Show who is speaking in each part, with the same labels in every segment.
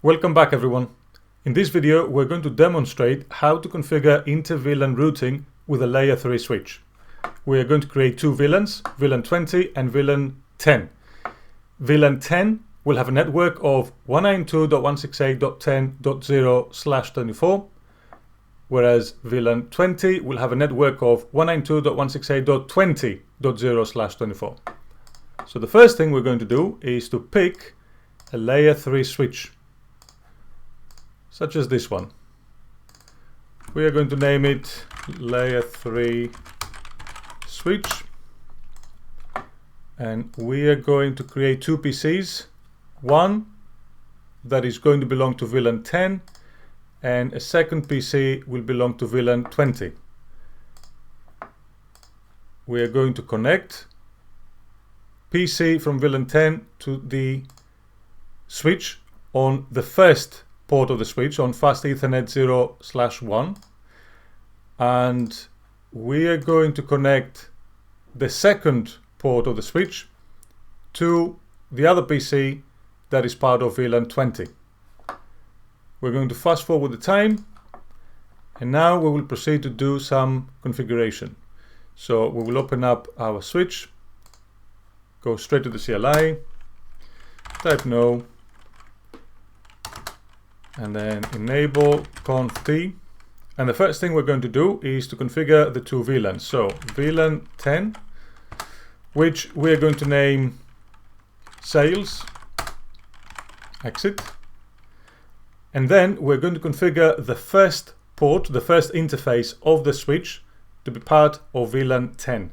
Speaker 1: Welcome back everyone. In this video we're going to demonstrate how to configure inter-VLAN routing with a layer 3 switch. We are going to create two VLANs, VLAN 20 and VLAN 10. VLAN 10 will have a network of 192.168.10.0/24, whereas VLAN 20 will have a network of 192.168.20.0/24. So the first thing we're going to do is to pick a layer 3 switch, such as this one. We are going to name it layer 3 switch, and we are going to create two PCs, one that is going to belong to VLAN 10 and a second PC will belong to VLAN 20. We are going to connect PC from VLAN 10 to the switch on the first port of the switch on fast Ethernet 0/1, and we are going to connect the second port of the switch to the other PC that is part of VLAN 20. We're going to fast forward the time, and now we will proceed to do some configuration. So we will open up our switch, go straight to the CLI, type no, and then enable conft. And the first thing we're going to do is to configure the two VLANs. So VLAN 10, which we are going to name sales exit, and then we're going to configure the first port, the first interface of the switch, to be part of VLAN 10.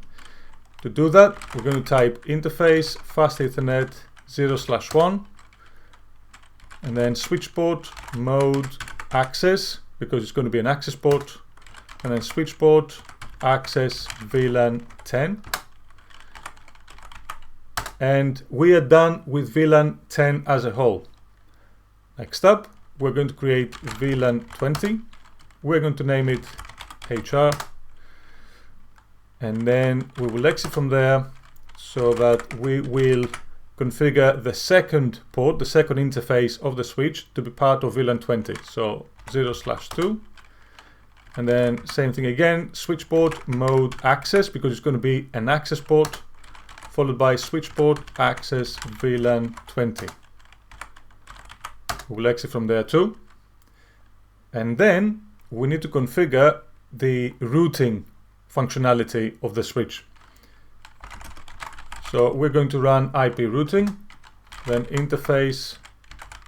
Speaker 1: To do that, we're going to type interface fast Ethernet 0/1, and then switch port mode access, because it's going to be an access port, and then switch port access VLAN 10. And we are done with VLAN 10 as a whole. Next up, we're going to create VLAN 20. We're going to name it HR, and then we will exit from there so that we will configure the second port, the second interface of the switch, to be part of VLAN 20. So 0/2, and then same thing again, switch port mode access, because it's going to be an access port, followed by switch port access VLAN 20. We'll exit from there too, and then we need to configure the routing functionality of the switch. So we're going to run IP routing, then interface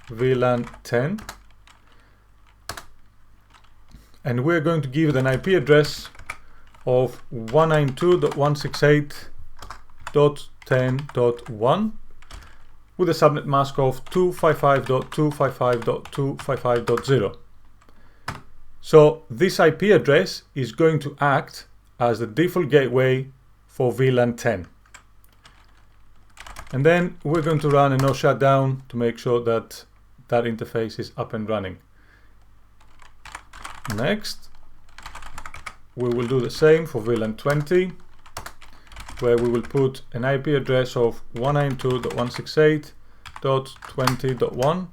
Speaker 1: VLAN 10, and we're going to give it an IP address of 192.168.10.1 with a subnet mask of 255.255.255.0. So this IP address is going to act as the default gateway for VLAN 10. And then we're going to run a no shutdown to make sure that that interface is up and running. Next, we will do the same for VLAN 20, where we will put an IP address of 192.168.20.1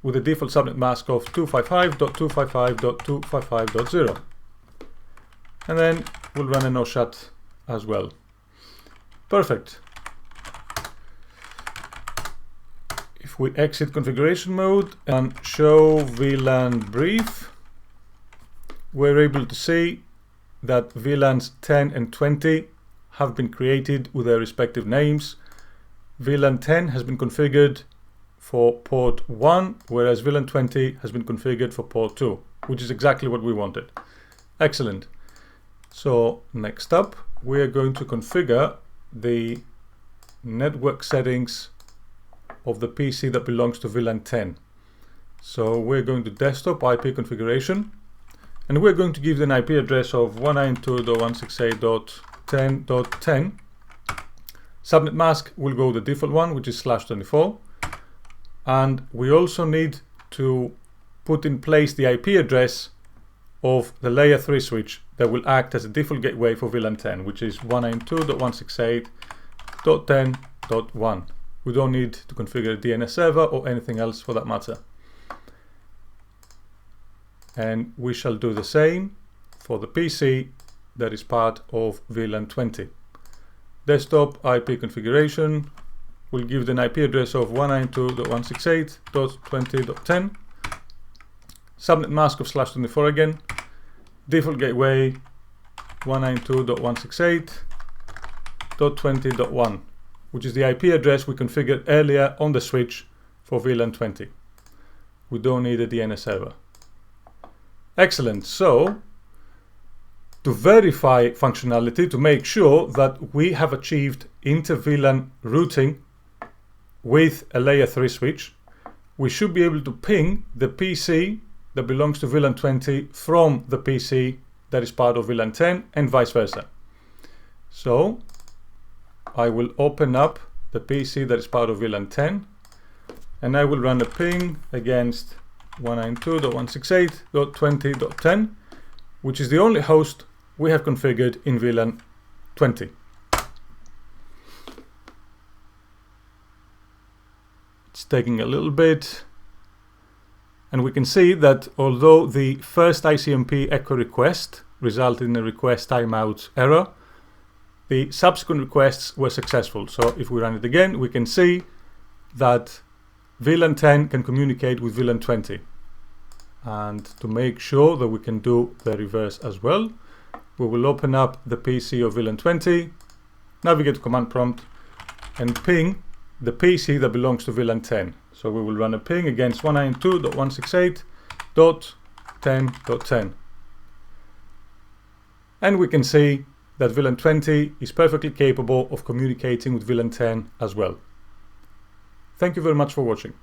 Speaker 1: with a default subnet mask of 255.255.255.0. And then we'll run a no shut as well. Perfect. If we exit configuration mode and show VLAN brief, we're able to see that VLANs 10 and 20 have been created with their respective names. VLAN 10 has been configured for port 1, whereas VLAN 20 has been configured for port 2, which is exactly what we wanted. Excellent. So next up, we are going to configure the network settings of the PC that belongs to VLAN 10. So we're going to desktop IP configuration, and we're going to give an IP address of 192.168.10.10. Subnet mask will go the default one, which is /24, and we also need to put in place the IP address of the layer 3 switch that will act as a default gateway for VLAN 10, which is 192.168.10.1. We don't need to configure a DNS server or anything else for that matter. and we shall do the same for the PC that is part of VLAN 20. Desktop IP configuration will give an IP address of 192.168.20.10, subnet mask of /24 again, default gateway 192.168.20.1, which is the IP address we configured earlier on the switch for VLAN 20. We don't need a DNS server. Excellent. So, to verify functionality, to make sure that we have achieved inter-VLAN routing with a layer 3 switch, we should be able to ping the PC that belongs to VLAN 20 from the PC that is part of VLAN 10 and vice versa. So I will open up the PC that is part of VLAN 10 and I will run a ping against 192.168.20.10, which is the only host we have configured in VLAN 20. It's taking a little bit, and we can see that although the first ICMP echo request resulted in a request timeout error, the subsequent requests were successful. So if we run it again, we can see that VLAN 10 can communicate with VLAN 20. And to make sure that we can do the reverse as well, we will open up the PC of VLAN 20, navigate to command prompt, and ping the PC that belongs to VLAN 10. So we will run a ping against 192.168.10.10. And we can see that VLAN 20 is perfectly capable of communicating with VLAN 10 as well. Thank you very much for watching.